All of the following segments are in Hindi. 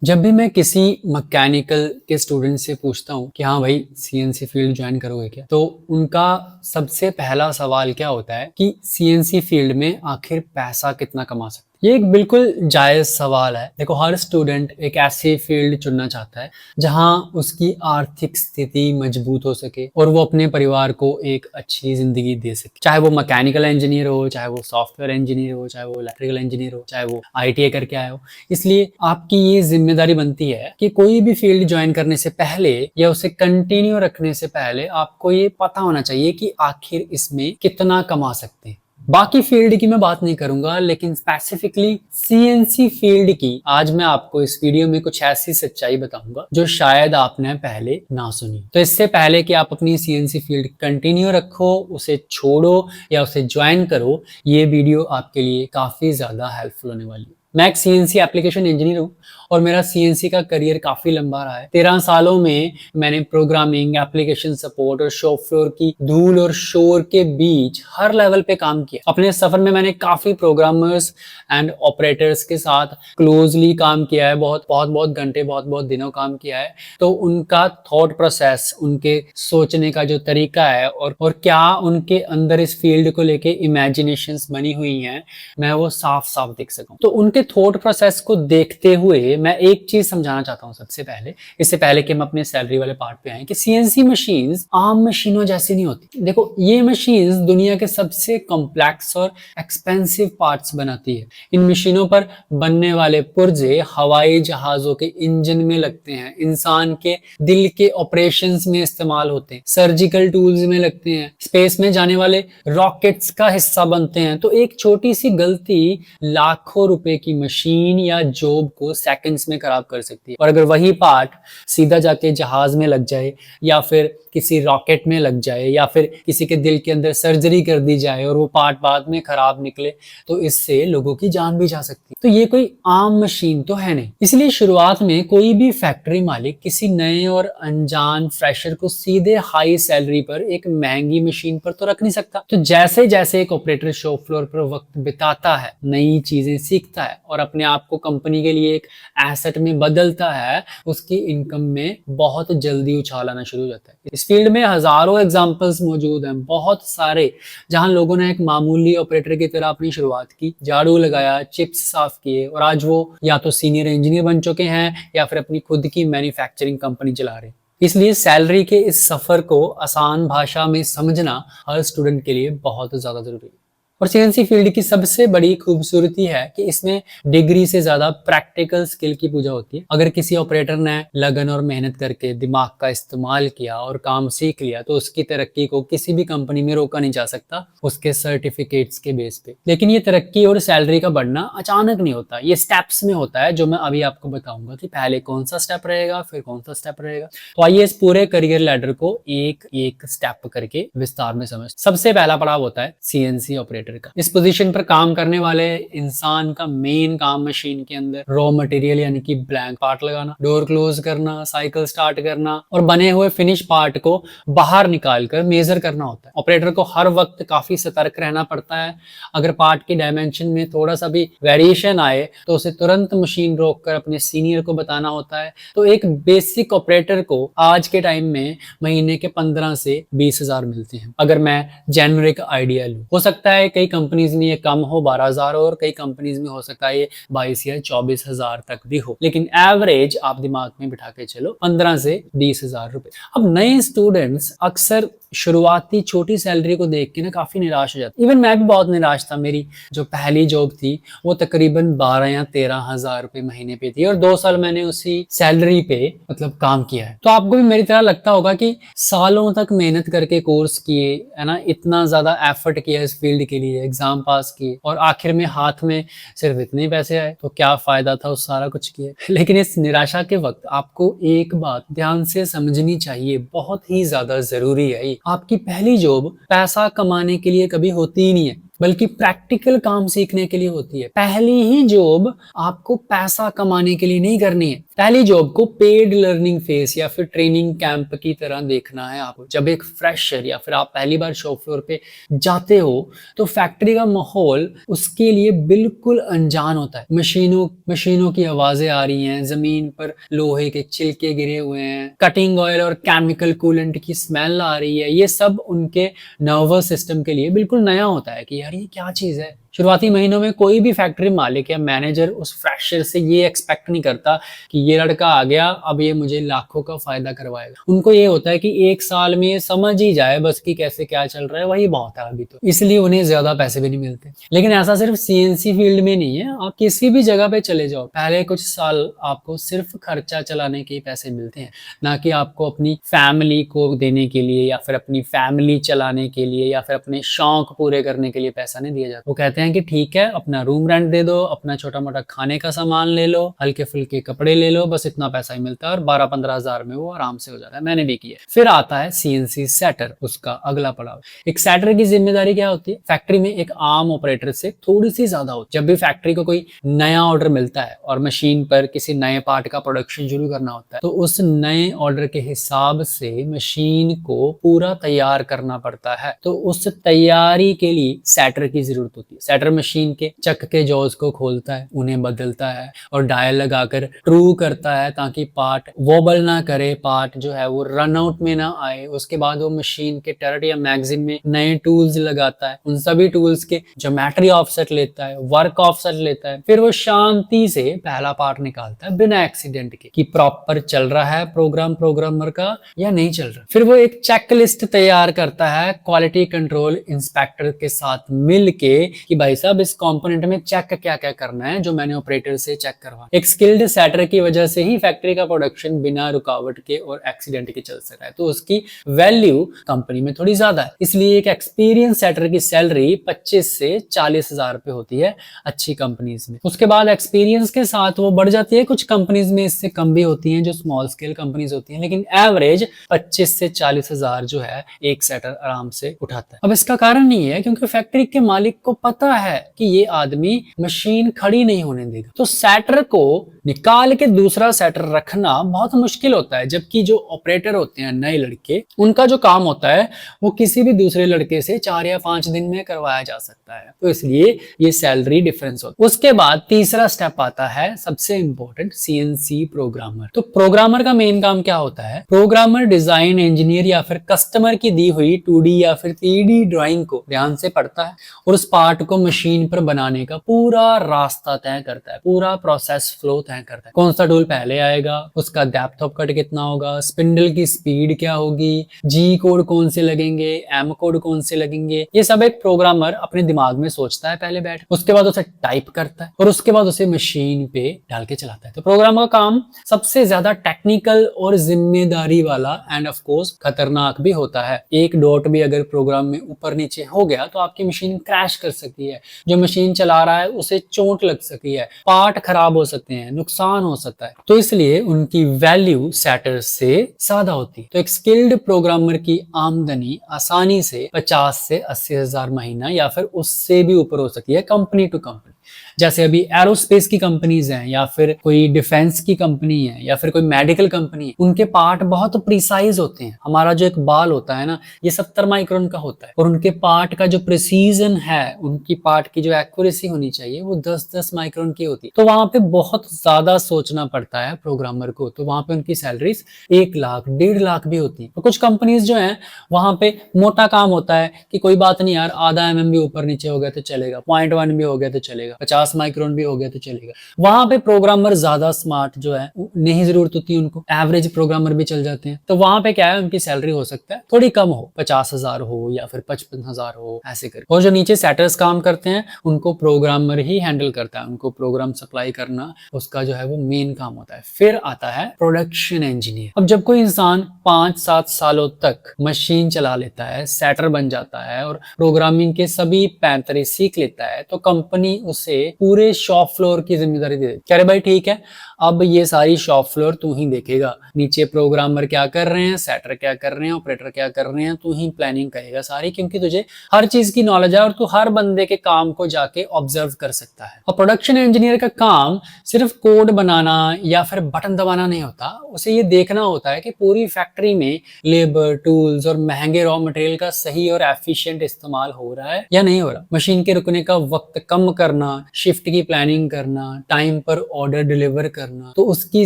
जब भी मैं किसी मैकेनिकल के स्टूडेंट से पूछता हूँ कि हाँ भाई सीएनसी फील्ड ज्वाइन करोगे क्या, तो उनका सबसे पहला सवाल क्या होता है कि सीएनसी फील्ड में आखिर पैसा कितना कमा सकते हैं। ये एक बिल्कुल जायज सवाल है। देखो, हर स्टूडेंट एक ऐसी फील्ड चुनना चाहता है जहाँ उसकी आर्थिक स्थिति मजबूत हो सके और वो अपने परिवार को एक अच्छी जिंदगी दे सके। चाहे वो मैकेनिकल इंजीनियर हो, चाहे वो सॉफ्टवेयर इंजीनियर हो, चाहे वो इलेक्ट्रिकल इंजीनियर हो, चाहे वो आईटीआई करके आए हो। इसलिए आपकी ये जिम्मेदारी बनती है कि कोई भी फील्ड ज्वाइन करने से पहले या उसे कंटिन्यू रखने से पहले आपको ये पता होना चाहिए कि आखिर इसमें कितना कमा सकते हैं। बाकी फील्ड की मैं बात नहीं करूंगा, लेकिन स्पेसिफिकली सीएनसी फील्ड की आज मैं आपको इस वीडियो में कुछ ऐसी सच्चाई बताऊंगा जो शायद आपने पहले ना सुनी। तो इससे पहले कि आप अपनी सीएनसी फील्ड कंटिन्यू रखो, उसे छोड़ो या उसे ज्वाइन करो, ये वीडियो आपके लिए काफी ज्यादा हेल्पफुल होने वाली है। मैं एक सीएनसी एप्लीकेशन इंजीनियर हूँ और मेरा सीएनसी का करियर काफी लंबा रहा है। 13 सालों में मैंने प्रोग्रामिंग, एप्लीकेशन सपोर्ट और शॉप फ्लोर की धूल और शोर के बीच हर लेवल पे काम किया। अपने सफर में मैंने काफी प्रोग्रामर्स एंड ऑपरेटर्स के साथ क्लोजली काम किया है। बहुत घंटे, बहुत दिनों काम किया है। तो उनका थॉट प्रोसेस, उनके सोचने का जो तरीका है और क्या उनके अंदर इस फील्ड को लेके इमेजिनेशंस बनी हुई हैं, मैं वो साफ साफ देख सकूं। तो उनके थॉट प्रोसेस को देखते हुए मैं एक चीज समझाना चाहता हूं सबसे पहले, इससे पहले कि हम अपने सैलरी वाले पार्ट पे आए, कि सीएनसी मशीन्स आम मशीनों जैसी नहीं होती। देखो, ये मशीन्स दुनिया के सबसे कॉम्प्लेक्स और एक्सपेंसिव पार्ट्स बनाती है। इन मशीनों पर बनने वाले पुर्जे हवाई जहाजों के इंजन में लगते हैं, इंसान के दिल के ऑपरेशंस में इस्तेमाल होते हैं, सर्जिकल टूल्स में लगते हैं, स्पेस में जाने वाले रॉकेट्स का हिस्सा बनते हैं। तो एक छोटी सी गलती लाखों रुपए की मशीन या जॉब को सेकंड्स में खराब कर सकती है। और अगर वही पार्ट सीधा जाके जहाज में लग जाए या फिर किसी रॉकेट में लग जाए या फिर किसी के दिल के अंदर सर्जरी कर दी जाए और वो पार्ट बाद में खराब निकले, तो इससे लोगों की जान भी जा सकती है। तो ये कोई आम मशीन तो है नहीं। इसलिए शुरुआत में कोई भी फैक्ट्री मालिक किसी नए और अनजान फ्रेशर को सीधे हाई सैलरी पर एक महंगी मशीन पर तो रख नहीं सकता। तो जैसे जैसे एक ऑपरेटर शॉप फ्लोर पर वक्त बिताता है, नई चीजें सीखता है और अपने आप को कंपनी के लिए एक एसेट में बदलता है, उसकी इनकम में बहुत जल्दी उछाल आना शुरू हो जाता है। इस फील्ड में हजारों एग्जांपल्स मौजूद हैं, बहुत सारे, जहां लोगों ने एक मामूली ऑपरेटर की तरह अपनी शुरुआत की, झाड़ू लगाया, चिप्स साफ किए और आज वो या तो सीनियर इंजीनियर बन चुके हैं या फिर अपनी खुद की मैन्युफैक्चरिंग कंपनी चला रहे हैं। इसलिए सैलरी के इस सफर को आसान भाषा में समझना हर स्टूडेंट के लिए बहुत ज्यादा जरूरी है। और सीएनसी फील्ड की सबसे बड़ी खूबसूरती है कि इसमें डिग्री से ज्यादा प्रैक्टिकल स्किल की पूजा होती है। अगर किसी ऑपरेटर ने लगन और मेहनत करके दिमाग का इस्तेमाल किया और काम सीख लिया, तो उसकी तरक्की को किसी भी कंपनी में रोका नहीं जा सकता उसके सर्टिफिकेट्स के बेस पे। लेकिन ये तरक्की और सैलरी का बढ़ना अचानक नहीं होता, ये स्टेप्स में होता है, जो मैं अभी आपको बताऊंगा कि पहले कौन सा स्टेप रहेगा, फिर कौन सा स्टेप रहेगा। तो आइए इस पूरे करियर लैडर को एक एक स्टेप करके विस्तार में समझ। सबसे पहला पड़ाव होता है सीएनसी ऑपरेटर का। इस पोजीशन पर काम करने वाले इंसान का मेन काम मशीन के अंदर रॉ मटेरियल यानी कि ब्लैंक पार्ट लगाना, डोर क्लोज करना, साइकिल स्टार्ट करना और बने हुए फिनिश पार्ट को बाहर निकालकर मेजर करना होता है। ऑपरेटर को हर वक्त काफी सतर्क रहना पड़ता है। अगर पार्ट की डायमेंशन में थोड़ा सा भी वेरिएशन आए तो उसे तुरंत मशीन रोककर अपने सीनियर को बताना होता है। तो एक बेसिक ऑपरेटर को आज के टाइम में महीने के 15 से 20 हजार मिलते हैं, अगर मैं जेनरिक आइडिया लूं। हो सकता है कई कंपनीज में ये कम हो, 12,000 हो, और कई कंपनीज में हो सकता है ये 22 या 24,000 तक भी हो, लेकिन एवरेज आप दिमाग में बिठा के चलो 15 से 20,000 रुपए। अब नए स्टूडेंट्स अक्सर शुरुआती छोटी सैलरी को देख के ना काफी निराश हो जाते। इवन मैं भी बहुत निराश था। मेरी जो पहली जॉब थी वो तकरीबन 12 या 13,000 रुपए महीने पे थी और 2 साल मैंने उसी सैलरी पे मतलब काम किया है। तो आपको भी मेरी तरह लगता होगा कि सालों तक मेहनत करके कोर्स किए, है ना, इतना ज्यादा एफर्ट किया इस फील्ड के लिए, एग्जाम पास किए और आखिर में हाथ में सिर्फ इतने पैसे आए, तो क्या फायदा था उस सारा कुछ किए। लेकिन इस निराशा के वक्त आपको एक बात ध्यान से समझनी चाहिए, बहुत ही ज्यादा जरूरी है। आपकी पहली जॉब पैसा कमाने के लिए कभी होती ही नहीं है, बल्कि प्रैक्टिकल काम सीखने के लिए होती है। पहली ही जॉब आपको पैसा कमाने के लिए नहीं करनी है, पहली जॉब को पेड लर्निंग फेस या फिर ट्रेनिंग कैंप की तरह देखना है आपको। जब एक फ्रेशर या फिर आप पहली बार शॉप फ्लोर पे जाते हो तो फैक्ट्री का माहौल उसके लिए बिल्कुल अनजान होता है। मशीनों की आवाजें आ रही हैं, जमीन पर लोहे के छिलके गिरे हुए हैं, कटिंग ऑयल और केमिकल कूलेंट की स्मेल आ रही है। ये सब उनके नर्वस सिस्टम के लिए बिल्कुल नया होता है कि यार ये क्या चीज है। शुरुआती महीनों में कोई भी फैक्ट्री मालिक या मैनेजर उस फ्रेशर से ये एक्सपेक्ट नहीं करता कि ये लड़का आ गया अब ये मुझे लाखों का फायदा करवाएगा। उनको ये होता है कि एक साल में ये समझ ही जाए बस कि कैसे क्या चल रहा है, वही बहुत है अभी तो, इसलिए उन्हें ज्यादा पैसे भी नहीं मिलते। लेकिन ऐसा सिर्फ सीएनसी फील्ड में नहीं है, आप किसी भी जगह पे चले जाओ, पहले कुछ साल आपको सिर्फ खर्चा चलाने के पैसे मिलते हैं, ना कि आपको अपनी फैमिली को देने के लिए या फिर अपनी फैमिली चलाने के लिए या फिर अपने शौक पूरे करने के लिए पैसा नहीं दिया जाता। वो कहते हैं कि ठीक है अपना रूम रेंट दे दो, अपना छोटा मोटा खाने का सामान ले लो, हल्के फुल्के कपड़े ले लो, बस इतना पैसा ही मिलता है और 12-15 हजार में वो आराम से हो जाता है। मैंने भी किया। फिर आता है सीएनसी सेटर, उसका अगला पड़ाव। एक सेटर की जिम्मेदारी क्या होती है? फैक्ट्री में एक आम ऑपरेटर से थोड़ी सी ज्यादा होती है। जब भी फैक्ट्री को कोई नया ऑर्डर मिलता है और मशीन पर किसी नए पार्ट का प्रोडक्शन शुरू करना होता है तो उस नए ऑर्डर के हिसाब से मशीन को पूरा तैयार करना पड़ता है। तो उस तैयारी के लिए सेटर की जरूरत होती है। सेटर मशीन के चक के जॉज को खोलता है, उन्हें बदलता है और डायल लगाकर ट्रू करता है ताकि पार्ट वॉबल ना करे, पार्ट जो है वो रन आउट में ना आए। उसके बाद वो मशीन के टर्ट या मैगजीन में नए टूल्स लगाता है, उन सभी टूल्स के ज्योमेट्री ऑफसेट लेता है, वर्क ऑफसेट लेता है, फिर वो शांति से पहला पार्ट निकालता है बिना एक्सीडेंट के कि प्रॉपर चल रहा है प्रोग्रामर का या नहीं चल रहा। फिर वो एक चेकलिस्ट तैयार करता है क्वालिटी कंट्रोल इंस्पेक्टर के साथ मिलके कि भाई साहब इस कंपोनेंट में चेक क्या क्या करना है जो मैंने ऑपरेटर से चेक करवा। एक स्किल्ड सेटर की वजह से ही फैक्ट्री का प्रोडक्शन बिना रुकावट के और एक्सीडेंट के चल सकता है, तो उसकी वैल्यू कंपनी में थोड़ी ज्यादा है। इसलिए एक एक्सपीरियंस सेटर की सैलरी 25 से 40 हजार रुपए होती है अच्छी कंपनीज में। उसके बाद एक्सपीरियंस के साथ वो बढ़ जाती है, कुछ कंपनीज में इससे कम भी होती हैं जो स्मॉल स्केल कंपनीज होती हैं, लेकिन एवरेज 25 से 40 हजार जो है एक सेटर आराम से उठाता है। अब इसका कारण नहीं है क्योंकि फैक्ट्री के मालिक को पता है कि ये आदमी मशीन खड़ी नहीं होने देगा, तो सेटर को निकाल के दूसरा सेटर रखना बहुत मुश्किल होता है। जबकि जो ऑपरेटर होते हैं नए लड़के, उनका जो काम होता है वो किसी भी दूसरे लड़के से 4 या 5 दिन में करवाया जा सकता है, तो इसलिए ये सैलरी डिफरेंस होता है। उसके बाद तीसरा स्टेप आता है सबसे इंपॉर्टेंट, सीएनसी प्रोग्रामर। तो प्रोग्रामर का मेन काम क्या होता है? प्रोग्रामर डिजाइन इंजीनियर या फिर कस्टमर की दी हुई 2D या फिर 3D ड्राइंग को ध्यान से पढ़ता है और उस पार्ट को मशीन पर बनाने का पूरा रास्ता तय करता है, पूरा प्रोसेस फ्लो तय करता है। कौन सा टूल पहले आएगा, उसका डेप्थ ऑफ कट कितना होगा, स्पिंडल की स्पीड क्या होगी, जी कोड कौन से लगेंगे, एम कोड कौन से लगेंगे, ये सब एक प्रोग्रामर अपने दिमाग में सोचता है पहले बैठ, उसके बाद उसे टाइप करता है और उसके बाद उसे मशीन पे डाल के चलाता है। तो प्रोग्रामर का काम सबसे ज्यादा टेक्निकल और जिम्मेदारी वाला एंड ऑफ कोर्स खतरनाक भी होता है। एक डॉट भी अगर प्रोग्राम में ऊपर नीचे हो गया तो आपकी मशीन क्रैश कर सकती है, जो मशीन चला रहा है उसे चोट लग सकती है, पार्ट खराब हो सकते हैं, नुकसान हो सकता है। तो इसलिए उनकी वैल्यू सेटर से ज्यादा होती है। तो एक स्किल्ड प्रोग्रामर की आमदनी आसानी से 50 से 80 हजार महीना या फिर उससे भी ऊपर हो सकती है कंपनी टू कंपनी। जैसे अभी एरोस्पेस की कंपनीज हैं या फिर कोई डिफेंस की कंपनी है या फिर कोई मेडिकल कंपनी है, उनके पार्ट बहुत प्रिसाइज होते हैं। हमारा जो एक बाल होता है ना, ये 70 माइक्रोन का होता है और उनके पार्ट का जो प्रिसीजन है, उनकी पार्ट की जो एक्यूरेसी होनी चाहिए वो 10-10 माइक्रोन की होती है। तो वहां पे बहुत ज्यादा सोचना पड़ता है प्रोग्रामर को, तो वहां पे उनकी सैलरीज 1 लाख 1.5 लाख भी होती है। तो कुछ कंपनीज जो है वहां पे मोटा काम होता है कि कोई बात नहीं यार, आधा mm भी ऊपर नीचे हो गया तो चलेगा, 0.1 भी हो गया तो चलेगा, 50 माइक्रोन भी हो गया तो चलेगा। वहां पे प्रोग्रामर ज्यादा स्मार्ट जो है नहीं जरूरत होती उनको, एवरेज प्रोग्रामर भी चल जाते हैं। तो वहां पे क्या है, उनकी सैलरी हो सकता है थोड़ी कम हो, 50 हजार हो या फिर 55 हजार हो, ऐसे कर। और जो नीचे सेटर्स काम करते हैं उनको प्रोग्रामर ही हैंडल करता है, उनको प्रोग्राम सप्लाई करना उसका जो है वो मेन काम होता है। फिर आता है प्रोडक्शन इंजीनियर। अब जब कोई इंसान 5-7 सालों तक मशीन चला लेता है, सेटर बन जाता है और प्रोग्रामिंग के सभी पैंतरे सीख लेता है, तो कंपनी उसे से पूरे शॉप फ्लोर की जिम्मेदारी दे दी। कह रहे भाई ठीक है, अब ये सारी शॉप फ्लोर तू ही देखेगा, नीचे प्रोग्रामर क्या कर रहे हैं, सेटर क्या कर रहे हैं, ऑपरेटर क्या कर रहे हैं, तू ही प्लानिंग करेगा सारी, क्योंकि तुझे हर चीज की नॉलेज है और तू हर बंदे के काम को जाके ऑब्जर्व कर सकता है। और प्रोडक्शन इंजीनियर का काम सिर्फ कोड बनाना या फिर बटन दबाना नहीं होता, उसे ये देखना होता है कि पूरी फैक्ट्री में लेबर, टूल्स और महंगे रॉ मटेरियल का सही और एफिशिएंट इस्तेमाल हो रहा है या नहीं हो रहा। मशीन के रुकने का वक्त कम करना, शिफ्ट की प्लानिंग करना, टाइम पर ऑर्डर डिलीवर करना, तो उसकी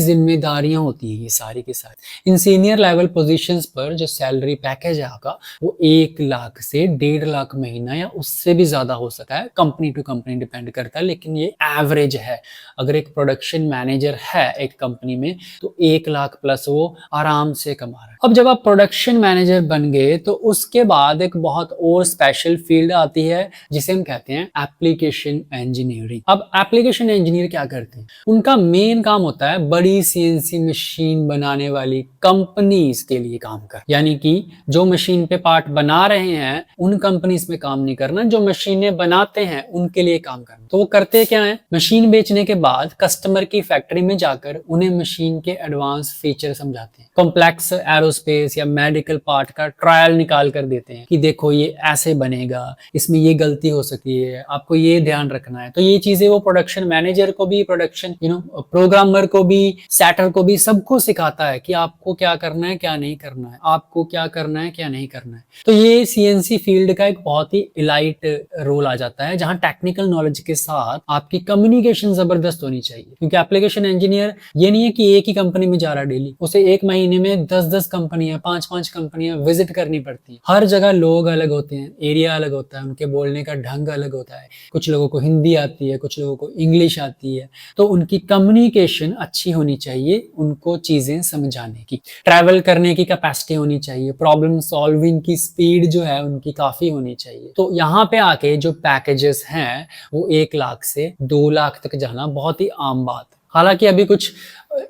जिम्मेदारियां होती है ये सारी के साथ। इन सीनियर लेवल पोजीशंस पर जो सैलरी पैकेज है आपका वो 1 लाख से 1.5 लाख महीना या उससे भी ज्यादा हो सकता है, कंपनी टू कंपनी डिपेंड करता है, लेकिन ये एवरेज है। अगर एक प्रोडक्शन मैनेजर है एक कंपनी में तो 1 लाख प्लस वो आराम से कमा रहा है। अब जब आप प्रोडक्शन मैनेजर बन गए तो उसके बाद एक बहुत और स्पेशल फील्ड आती है जिसे हम कहते हैं एप्लीकेशन इंजीनियरिंग। अब एप्लीकेशन इंजीनियर क्या करते हैं? उनका मेन काम होता है बड़ी सीएनसी मशीन बनाने वाली कंपनीज के लिए काम कर, यानी कि जो मशीन पे पार्ट बना रहे हैं उन कंपनीज में काम नहीं करना, जो मशीनें बनाते हैं उनके लिए काम करना। तो वो करते क्या है, मशीन बेचने के बाद कस्टमर की फैक्ट्री में जाकर उन्हें मशीन के एडवांस फीचर समझाते हैं, कॉम्प्लेक्स एरोस्पेस या मेडिकल पार्ट का ट्रायल निकाल कर देते हैं कि देखो ये ऐसे बनेगा, इसमें ये गलती हो सकती है, आपको ये ध्यान रखना है। तो ये चीजें वो प्रोडक्शन मैनेजर को भी, प्रोडक्शन प्रोग्रामर को भी, सेटर को भी, सबको सिखाता है कि आपको क्या करना है क्या नहीं करना है, आपको क्या करना है क्या नहीं करना है। तो ये सीएनसी फील्ड का एक बहुत ही इलाइट रोल आ जाता है जहां टेक्निकल नॉलेज के साथ आपकी कम्युनिकेशन जबरदस्त होनी चाहिए, क्योंकि एप्लीकेशन इंजीनियर ये नहीं है कि एक ही कंपनी में जा रहा है डेली, उसे एक महीने में 10-10 कंपनियां, 5-5 कंपनियां विजिट करनी पड़ती है। हर जगह लोग अलग होते हैं, एरिया अलग होता है, उनके बोलने का ढंग अलग होता है, कुछ लोगों को हिंदी आती है, कुछ लोगों को इंग्लिश आती है, तो उनकी कम्युनिकेशन अच्छी होनी चाहिए, उनको चीजें समझाने की, ट्रैवल करने की कैपेसिटी होनी चाहिए, प्रॉब्लम सॉल्विंग की स्पीड जो है उनकी काफी होनी चाहिए। तो यहाँ पे आके जो पैकेजेस हैं वो 1 लाख से 2 लाख तक जाना बहुत ही आम बात है। हालांकि अभी कुछ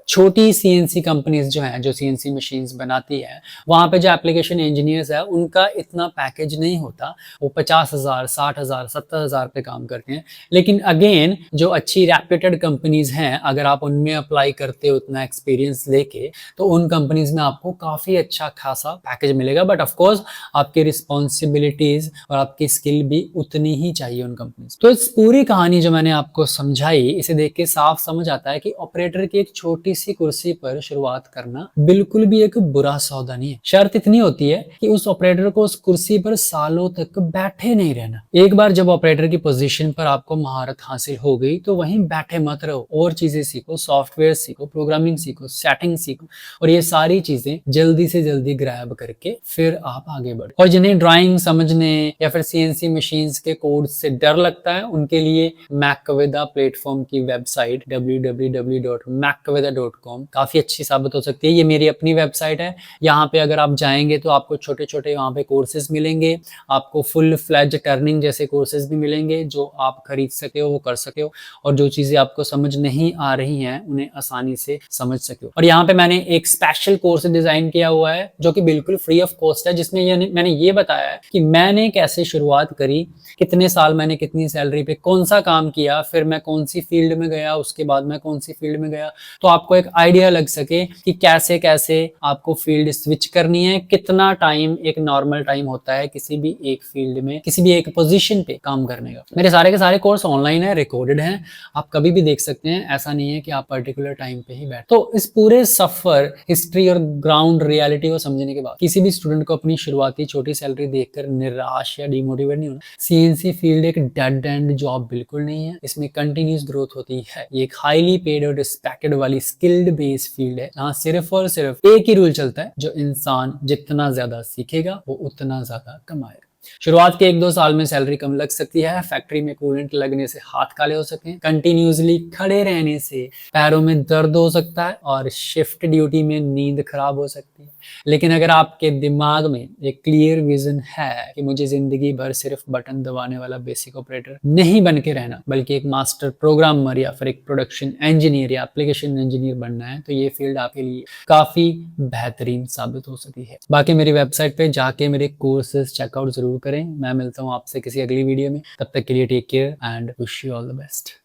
छोटी सीएनसी कंपनीज जो हैं, जो सीएनसी मशीन्स बनाती है, वहां पे जो एप्लीकेशन इंजीनियर्स है उनका इतना पैकेज नहीं होता, वो 50,000, 60,000, 70,000 पे काम करते हैं। लेकिन अगेन जो अच्छी रेप्यूटेड कंपनीज हैं, अगर आप उनमें अप्लाई करते हो उतना एक्सपीरियंस लेके, तो उन कंपनीज में आपको काफी अच्छा खासा पैकेज मिलेगा। बट ऑफकोर्स आपकी रिस्पॉन्सिबिलिटीज और आपकी स्किल भी उतनी ही चाहिए उन कंपनीज। तो इस पूरी कहानी जो मैंने आपको समझाई, इसे देख के साफ समझ आता है कि ऑपरेटर की एक छोटी सी कुर्सी पर शुरुआत करना बिल्कुल भी एक बुरा सौदा नहीं है। शर्त इतनी होती है कि उस ऑपरेटर को उस कुर्सी पर सालों तक बैठे नहीं रहना। एक बार जब ऑपरेटर की पोजीशन पर आपको महारत हासिल हो गई तो वहीं बैठे मत रहो, और चीजें सीखो, सॉफ्टवेयर सीखो, प्रोग्रामिंग सीखो, सेटिंग सीखो, और ये सारी चीजें जल्दी से जल्दी ग्रैब करके फिर आप आगे बढ़ो। और जिन्हें ड्राइंग समझने या फिर सीएनसी मशीन्स के कोड से डर लगता है, उनके लिए मैकविदा प्लेटफॉर्म की वेबसाइट www.macveda.com काफी अच्छी साबित हो सकती है। ये मेरी अपनी वेबसाइट है। यहाँ पे अगर आप जाएंगे तो आपको छोटे छोटे वहाँ पे कोर्सेज मिलेंगे, आपको फुल फ्लैज टर्निंग जैसे कोर्सेज भी मिलेंगे जो आप खरीद सके हो, वो कर सके हो, और जो चीजें आपको समझ नहीं आ रही हैं उन्हें आसानी से समझ सके हो। और यहाँ पे मैंने एक स्पेशल कोर्स डिजाइन किया हुआ है जो कि बिल्कुल फ्री ऑफ कॉस्ट है, जिसमें मैंने ये बताया है कि मैंने कैसे शुरुआत करी, कितने साल मैंने कितनी सैलरी पे कौन सा काम किया, फिर मैं कौन सी फील्ड में गया, उसके बाद मैं कौन सी फील्ड में गया, तो आपको एक आइडिया लग सके कि कैसे कैसे आपको फील्ड स्विच करनी है, कितना टाइम एक नॉर्मल टाइम होता है किसी भी एक फील्ड में, किसी भी एक पोजीशन पे काम करने का। मेरे सारे के सारे कोर्स ऑनलाइन है, रिकॉर्डेड हैं, आप कभी भी देख सकते हैं, ऐसा नहीं है कि आप पर्टिकुलर टाइम पे ही बैठ। तो इस पूरे सफर, हिस्ट्री और ग्राउंड रियलिटी को समझने के बाद किसी भी स्टूडेंट को अपनी शुरुआती छोटी सैलरी देखकर निराश या डिमोटिवेट नहीं होना। सीएनसी फील्ड एक डेड एंड जॉब बिल्कुल नहीं है, इसमें कंटिन्यूस ग्रोथ होती है। ये एक हाईली पेड और रिस्पेक्टेड वाली स्किल्ड बेस्ड फील्ड है जहां सिर्फ और सिर्फ एक ही रूल चलता है, जो इंसान जितना ज्यादा सीखेगा वो उतना ज्यादा कमाएगा। शुरुआत के 1-2 साल में सैलरी कम लग सकती है, फैक्ट्री में कूलेंट लगने से हाथ काले हो सकते हैं, कंटिन्यूसली खड़े रहने से पैरों में दर्द हो सकता है, और शिफ्ट ड्यूटी में नींद खराब हो सकती है। लेकिन अगर आपके दिमाग में एक क्लियर विजन है कि मुझे जिंदगी भर सिर्फ बटन दबाने वाला बेसिक ऑपरेटर नहीं बन के रहना, बल्कि एक मास्टर प्रोग्रामर या फिर एक प्रोडक्शन इंजीनियर या एप्लीकेशन इंजीनियर बनना है, तो ये फील्ड आपके लिए काफी बेहतरीन साबित हो सकती है। बाकी मेरी वेबसाइट पे जाके मेरे कोर्सेज चेकआउट जरूर जरूर करें। मैं मिलता हूँ आपसे किसी अगली वीडियो में, तब तक के लिए take care and wish you all the best.